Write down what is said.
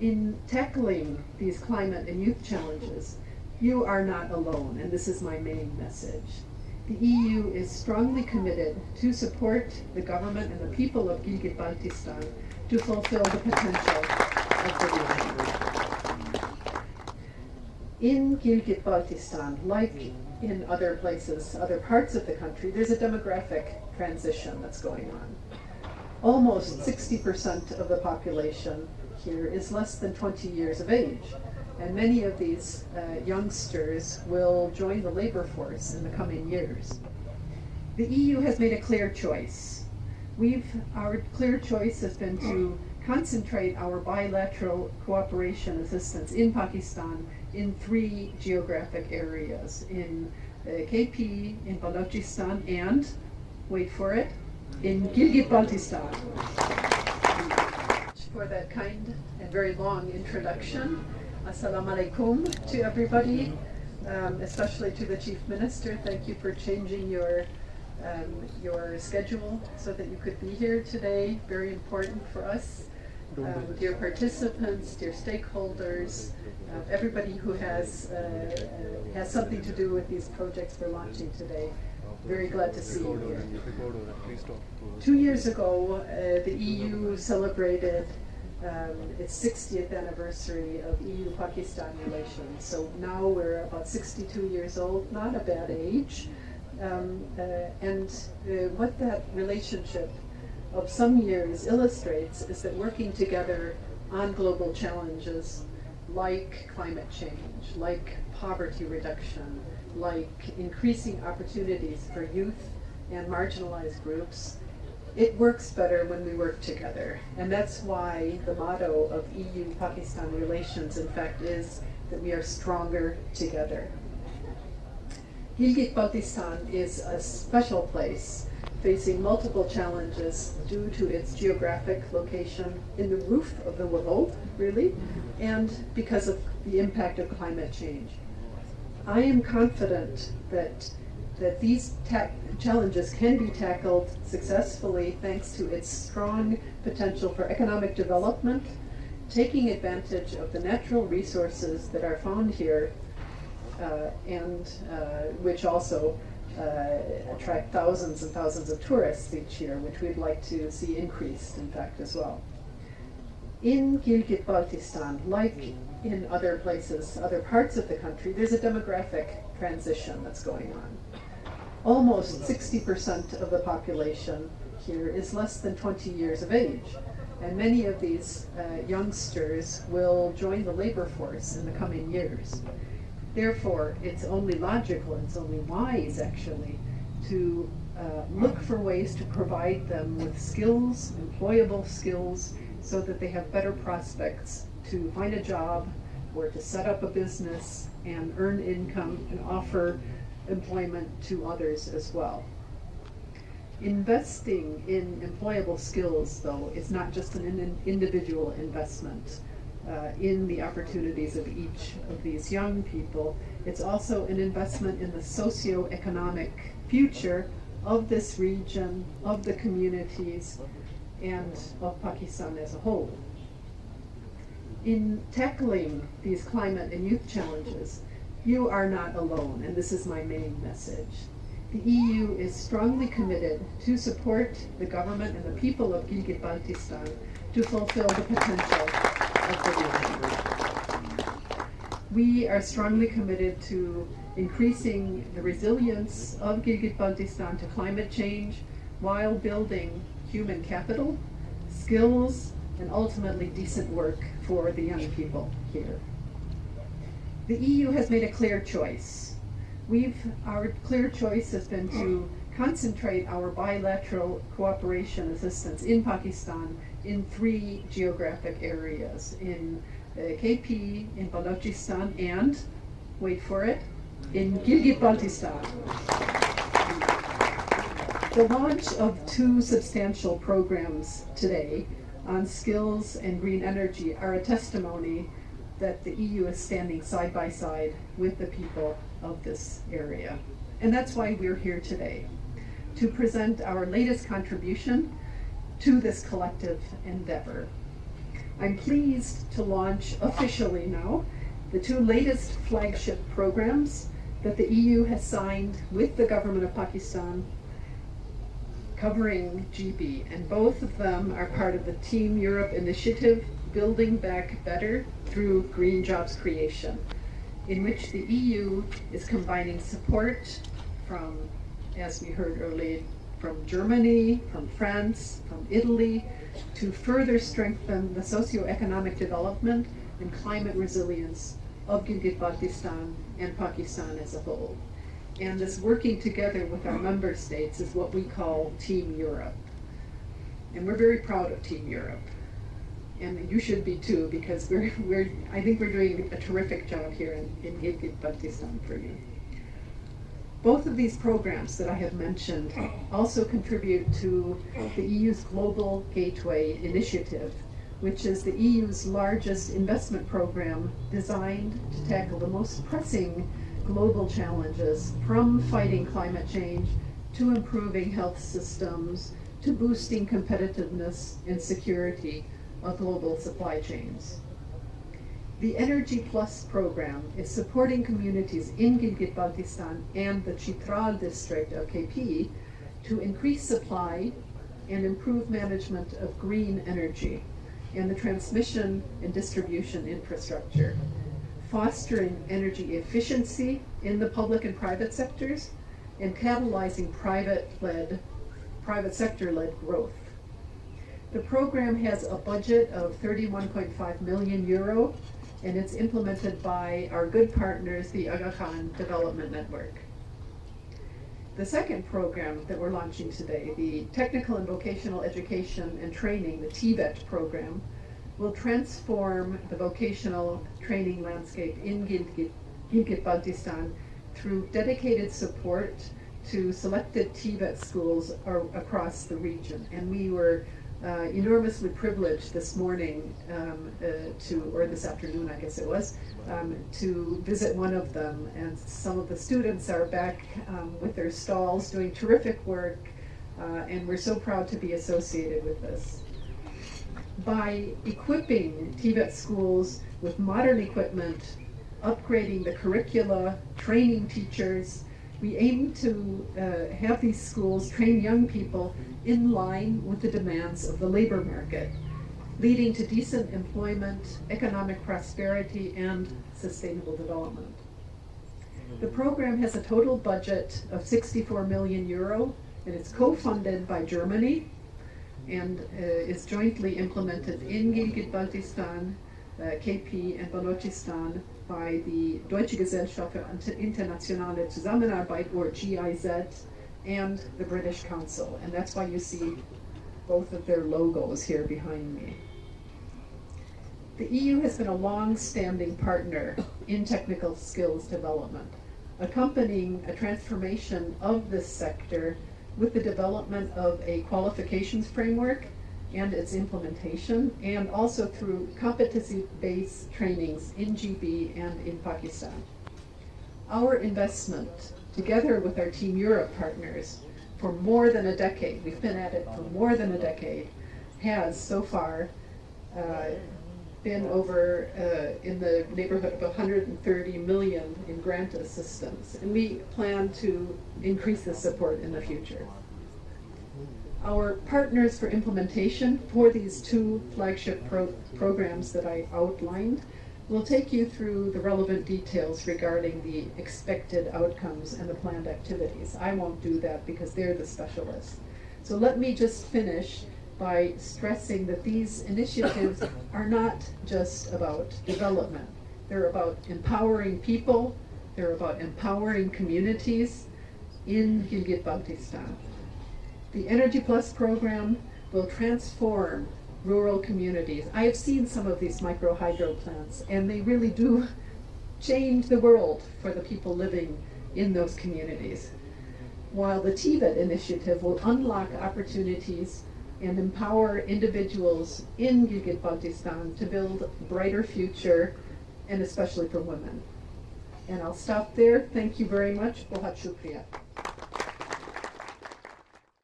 In tackling these climate and youth challenges, you are not alone, and this is my main message. The EU is strongly committed to support the government and the people of Gilgit-Baltistan to fulfill the potential of the region. In Gilgit-Baltistan, like in other places, other parts of the country, there's a demographic transition that's going on. Almost 60% of the population here is less than 20 years of age, and many of these youngsters will join the labor force in the coming years. The EU has made a clear choice. Our clear choice has been to concentrate our bilateral cooperation assistance in Pakistan in 3 geographic areas, in KP, in Balochistan, and, wait for it, in Gilgit-Baltistan. For that kind and very long introduction. Assalamu alaikum to everybody, especially to the Chief Minister. Thank you for changing your schedule so that you could be here today. Very important for us. Dear participants, dear stakeholders, everybody who has something to do with these projects we're launching today. Very glad to see you here. 2 years ago, the EU celebrated its 60th anniversary of EU-Pakistan relations. So now we're about 62 years old, not a bad age. What that relationship of some years illustrates is that working together on global challenges like climate change, like poverty reduction, like increasing opportunities for youth and marginalized groups, it works better when we work together. And that's why the motto of EU-Pakistan relations, in fact, is that we are stronger together. Gilgit-Baltistan is a special place facing multiple challenges due to its geographic location in the roof of the world, really, and because of the impact of climate change. I am confident that these challenges can be tackled successfully thanks to its strong potential for economic development, taking advantage of the natural resources that are found here, and which also attract thousands and thousands of tourists each year, which we'd like to see increased, in fact, as well. In Gilgit-Baltistan, like in other places, other parts of the country, there's a demographic transition that's going on. Almost 60% of the population here is less than 20 years of age, and many of these youngsters will join the labor force in the coming years. Therefore, it's only logical, it's only wise, actually, to look for ways to provide them with skills, employable skills, so that they have better prospects to find a job or to set up a business and earn income and offer employment to others as well. Investing in employable skills, though, is not just an individual investment in the opportunities of each of these young people. It's also an investment in the socio-economic future of this region, of the communities, and of Pakistan as a whole. In tackling these climate and youth challenges, you are not alone, and this is my main message. The EU is strongly committed to support the government and the people of Gilgit-Baltistan to fulfill the potential of the region. We are strongly committed to increasing the resilience of Gilgit-Baltistan to climate change while building human capital, skills, and ultimately decent work for the young people here. The EU has made a clear choice. Our clear choice has been to concentrate our bilateral cooperation assistance in Pakistan in 3 geographic areas, in KP, in Balochistan, and, wait for it, in Gilgit-Baltistan. The launch of 2 substantial programs today on skills and green energy are a testimony that the EU is standing side by side with the people of this area. And that's why we're here today, to present our latest contribution to this collective endeavor. I'm pleased to launch officially now the two latest flagship programs that the EU has signed with the government of Pakistan covering GB, and both of them are part of the Team Europe initiative, Building Back Better through Green Jobs Creation, in which the EU is combining support from, as we heard earlier, from Germany, from France, from Italy, to further strengthen the socio-economic development and climate resilience of Gilgit-Baltistan and Pakistan as a whole. And this working together with our member states is what we call Team Europe. And we're very proud of Team Europe. And you should be too, because I think we're doing a terrific job here in Gilgit-Baltistan for you. Both of these programs that I have mentioned also contribute to the EU's Global Gateway Initiative, which is the EU's largest investment program designed to tackle the most pressing global challenges, from fighting climate change to improving health systems to boosting competitiveness and security of global supply chains. The Energy Plus program is supporting communities in Gilgit-Baltistan and the Chitral district of KP to increase supply and improve management of green energy and the transmission and distribution infrastructure, fostering energy efficiency in the public and private sectors, and catalyzing private sector-led growth. The program has a budget of 31.5 million euro, and it's implemented by our good partners, the Aga Khan Development Network. The second program that we're launching today, the Technical and Vocational Education and Training, the TVET program, will transform the vocational training landscape in Gilgit-Baltistan through dedicated support to selected TVET schools across the region. And we were enormously privileged this morning or this afternoon, I guess it was, to visit one of them. And some of the students are back with their stalls doing terrific work, and we're so proud to be associated with this. By equipping TVET schools with modern equipment, upgrading the curricula, training teachers, we aim to have these schools train young people in line with the demands of the labor market, leading to decent employment, economic prosperity, and sustainable development. The program has a total budget of 64 million euro, and it's co-funded by Germany, and is jointly implemented in Gilgit-Baltistan, KP, and Balochistan by the Deutsche Gesellschaft für Internationale Zusammenarbeit, or GIZ, and the British Council. And that's why you see both of their logos here behind me. The EU has been a long-standing partner in technical skills development, accompanying a transformation of this sector with the development of a qualifications framework and its implementation, and also through competency-based trainings in GB and in Pakistan. Our investment, together with our Team Europe partners, for more than a decade, we've been at it for more than a decade, has so far been over in the neighborhood of 130 million in grant assistance, and we plan to increase this support in the future. Our partners for implementation for these two flagship programs that I outlined will take you through the relevant details regarding the expected outcomes and the planned activities. I won't do that because they're the specialists. So let me just finish by stressing that these initiatives are not just about development. They're about empowering people, they're about empowering communities in Gilgit-Baltistan. The Energy Plus program will transform rural communities. I have seen some of these micro-hydro plants, and they really do change the world for the people living in those communities. While the TVET initiative will unlock opportunities and empower individuals in Gilgit-Baltistan to build a brighter future, and especially for women. And I'll stop there. Thank you very much. Bahut shukriya.